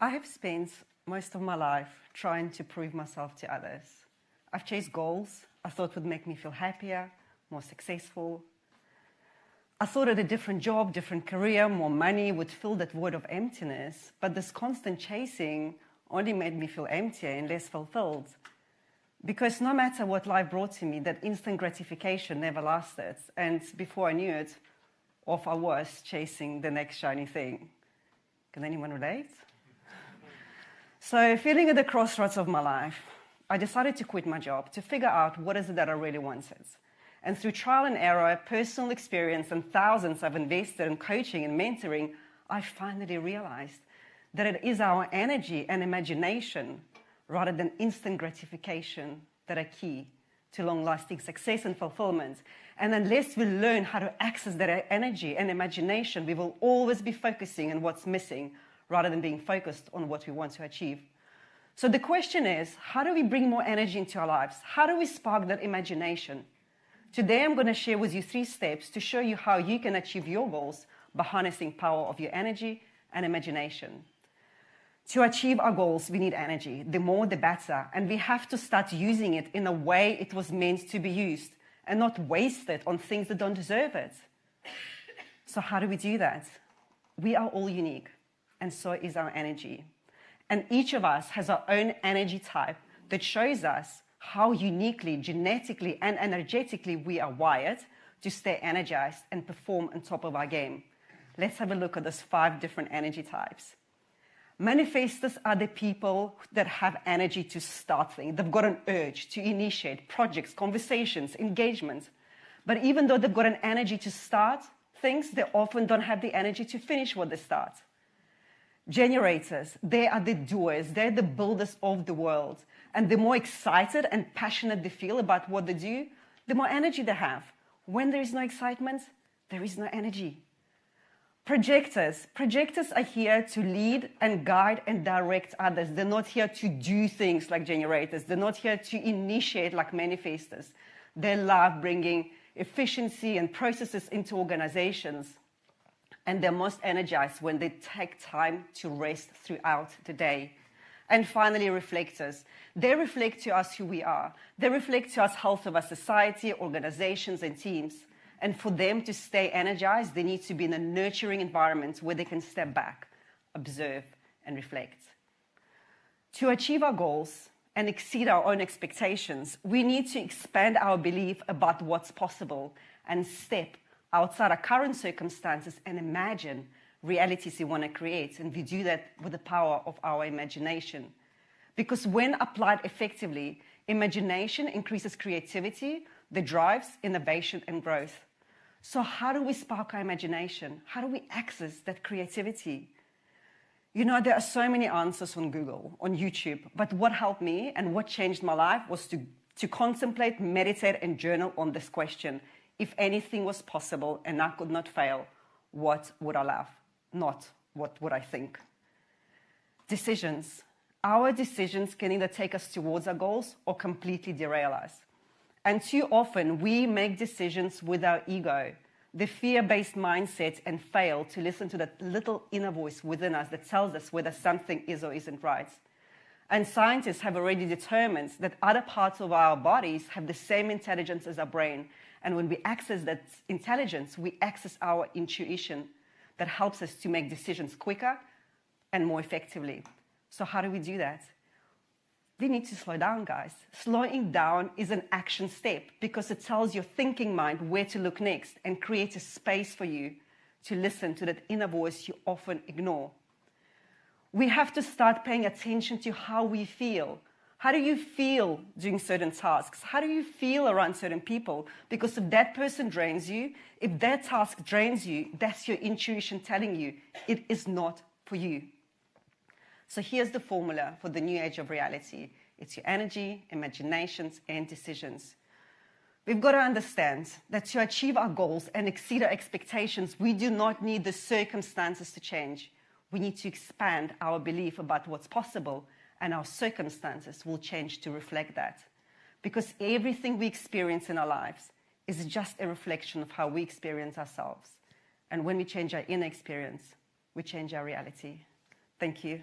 I have spent most of my life trying to prove myself to others. I've chased goals I thought would make me feel happier, more successful. I thought that a different job, different career, more money would fill that void of emptiness, but this constant chasing only made me feel emptier and less fulfilled. Because no matter what life brought to me, that instant gratification never lasted. And before I knew it, off I was chasing the next shiny thing. Can anyone relate? So feeling at the crossroads of my life, I decided to quit my job to figure out what is it that I really wanted. And through trial and error, personal experience, and thousands I've invested in coaching and mentoring, I finally realized that it is our energy and imagination rather than instant gratification that are key to long-lasting success and fulfillment. And unless we learn how to access that energy and imagination, we will always be focusing on what's missing rather than being focused on what we want to achieve. So the question is, how do we bring more energy into our lives? How do we spark that imagination? Today, I'm going to share with you 3 steps to show you how you can achieve your goals by harnessing power of your energy and imagination. To achieve our goals, we need energy. The more, the better. And we have to start using it in a way it was meant to be used and not waste it on things that don't deserve it. So how do we do that? We are all unique, and so is our energy. And each of us has our own energy type that shows us how uniquely, genetically, and energetically we are wired to stay energized and perform on top of our game. Let's have a look at those 5 different energy types. Manifestors are the people that have energy to start things. They've got an urge to initiate projects, conversations, engagements. But even though they've got an energy to start things, they often don't have the energy to finish what they start. Generators, they are the doers. They're the builders of the world. And the more excited and passionate they feel about what they do, the more energy they have. When there is no excitement, there is no energy. Projectors are here to lead and guide and direct others. They're not here to do things like generators. They're not here to initiate like manifestors. They love bringing efficiency and processes into organizations. And they're most energized when they take time to rest throughout the day. And finally, reflectors. They reflect to us who we are. They reflect to us health of our society, organizations, and teams. And for them to stay energized, they need to be in a nurturing environment where they can step back, observe, and reflect. To achieve our goals and exceed our own expectations, we need to expand our belief about what's possible and step outside our current circumstances and imagine realities we want to create. And we do that with the power of our imagination. Because when applied effectively, imagination increases creativity that drives innovation and growth. So how do we spark our imagination? How do we access that creativity? You know, there are so many answers on Google, on YouTube, but what helped me and what changed my life was to contemplate, meditate, and journal on this question. If anything was possible and I could not fail, what would I love? Not what would I think? Decisions. Our decisions can either take us towards our goals or completely derail us. And too often, we make decisions with our ego, the fear-based mindset, and fail to listen to that little inner voice within us that tells us whether something is or isn't right. And scientists have already determined that other parts of our bodies have the same intelligence as our brain. And when we access that intelligence, we access our intuition that helps us to make decisions quicker and more effectively. So how do we do that? We need to slow down, guys. Slowing down is an action step because it tells your thinking mind where to look next and creates a space for you to listen to that inner voice you often ignore. We have to start paying attention to how we feel. How do you feel doing certain tasks? How do you feel around certain people? Because if that person drains you, if that task drains you, that's your intuition telling you it is not for you. So here's the formula for the new age of reality. It's your energy, imaginations, and decisions. We've got to understand that to achieve our goals and exceed our expectations, we do not need the circumstances to change. We need to expand our belief about what's possible, and our circumstances will change to reflect that. Because everything we experience in our lives is just a reflection of how we experience ourselves. And when we change our inner experience, we change our reality. Thank you.